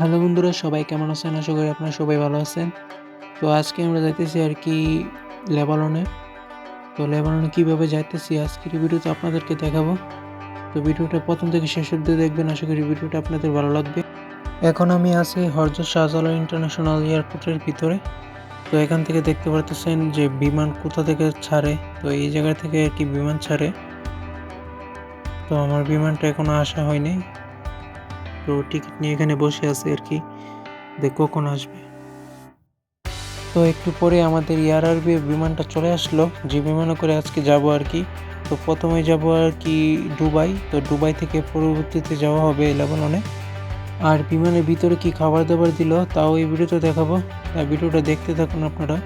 Hello বন্ধুরা, সবাই কেমন আছেন? আশা করি আপনারা সবাই ভালো আছেন। তো আজকে আমরা যাইতেছি আরকি লেবাননে। তো লেবাননে কিভাবে যাইতেছি আজকের এই ভিডিওতে আপনাদেরকে দেখাবো। তো ভিডিওটা ১ম থেকে শেষ অব্দি দেখবেন। আশা করি ভিডিওটা আপনাদের ভালো লাগবে। এখন আমি আছি হযরত শাহজালাল ইন্টারন্যাশনাল এয়ারপোর্টের ভিতরে। তো এখান থেকে দেখতে পারতেছেন যে বিমান কোথা থেকে ছাড়ে। তো এই জায়গা থেকে আরকি বিমান ছাড়ে। তো আমার বিমানটা এখনো আসা হয়নি। তো টিকিট নিয়ে এখানে বসে আছি আরকি। কখন আসবে। তো একটু পরে আমাদের এয়ার আরবি বিমানটা চলে আসলো, যে বিমানে করে আজকে যাব আরকি। তো ১ম এ যাব আরকি দুবাই। তো দুবাই থেকে পরবর্তীতে যাওয়া হবে লেবাননে। আর বিমানের ভিতরে কি খাবার-দাবার দিল তাও এই ভিডিওতে দেখাবো। ভিডিওটা দেখতে থাকুন আপনারা।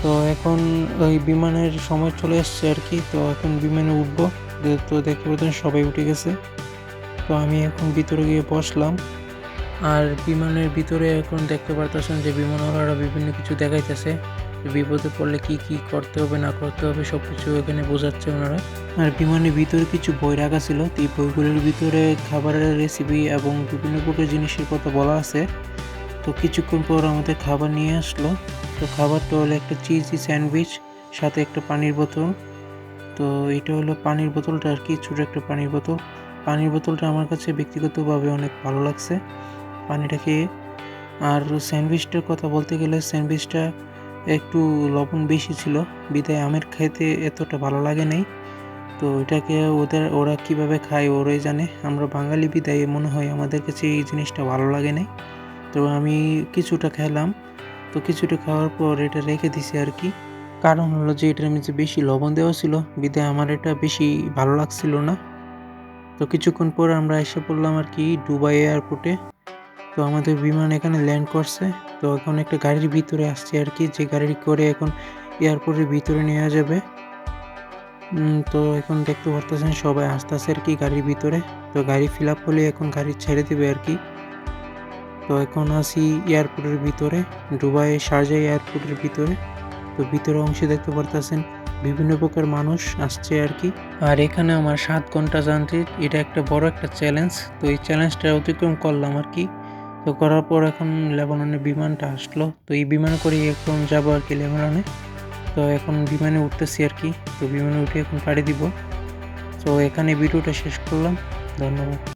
তো এখন ওই বিমানের সময় চলে এসছে আরকি। তো এখন বিমানে উঠবো। তো দেখতে পাচ্ছেন সবাই উঠে গেছে। তো আমি এখন ভিতরে গিয়ে বসলাম। আর বিমানের ভিতরে এখন দেখতে পারতেছেন যে বিমানওয়ালারা বিভিন্ন কিছু দেখাইতেছে। বিপদে পড়লে কি করতে হবে না করতে হবে সবকিছু এখানে বোঝাচ্ছে ওনারা। আর বিমানের ভিতরে কিছু বই রাখা ছিল। তো এই বইগুলোর ভিতরে খাবারের রেসিপি এবং বিভিন্ন প্রকার জিনিসের কথা বলা আছে। তো কিছুক্ষণ পর আমাদের খাবার নিয়ে আসলো। তো খাবারটা হলো একটা চিজি স্যান্ডউইচ, সাথে একটা পানির বোতল। তো এটা হলো পানির বোতলটা আরকি, ছোট একটা পানির বোতল। পানির বোতলটা আমার কাছে ব্যক্তিগতভাবে অনেক ভালো লাগছে পানিটা খেয়ে। আর স্যান্ডউইচটার কথা বলতে গেলে স্যান্ডউইচটা একটু লবণ বেশি ছিল, বিধায় আমের খাইতে এতটা ভালো লাগে নাই। তো এটাকে ওরা কিভাবে খায় ওরাই জানে। আমরা বাঙালি বিধায় মনে হয় আমাদের কাছে এই জিনিসটা ভালো লাগে নাই। তো আমি কিছুটা খেলাম। তো কিছুটা খাওয়ার পর এটা রেখে দিছি আরকি। কারণ হলো যে এটার নিচে বেশি লবণ দেওয়া ছিল, বিধায় আমার এটা বেশি ভালো লাগছিল না। তো কিছুক্ষণ পর আমরা এসে পড়লাম আরকি দুবাই এয়ারপোর্টে। তো আমাদের বিমান এখানে ল্যান্ড করছে। তো এখন একটা গাড়ির ভিতরে আসছি আরকি, যে গাড়ি করে এখন এয়ারপোর্টের ভিতরে নেওয়া যাবে। তো এখন দেখতে পারতেছেন সবাই আসতেছে আরকি গাড়ির ভিতরে। তো গাড়ি ফিল আপ হলে এখন গাড়ি ছেড়ে দিবে আরকি। তো এখন আছি এয়ারপোর্টের ভিতরে, দুবাই শারজাহ এয়ারপোর্টের ভিতরে। তো ভিতরের অংশে দেখতে পারতেছেন বিভিন্ন প্রকার মানুষ আসছে আরকি। আর এখানে আমার ৭ ঘন্টা যান্ত্রিক, এটা একটা বড় একটা চ্যালেঞ্জ। তো এই চ্যালেঞ্জটা অতিক্রম করলাম আরকি। তো করার পর এখন লেবাননের বিমানটা আসলো। তো এই বিমানে করেই এখন যাবো আরকি লেবাননে। তো এখন বিমানে উঠতেছি আরকি। তো বিমানে উঠে এখন পাড়ি দিব। তো এখানে ভিডিওটা শেষ করলাম। ধন্যবাদ।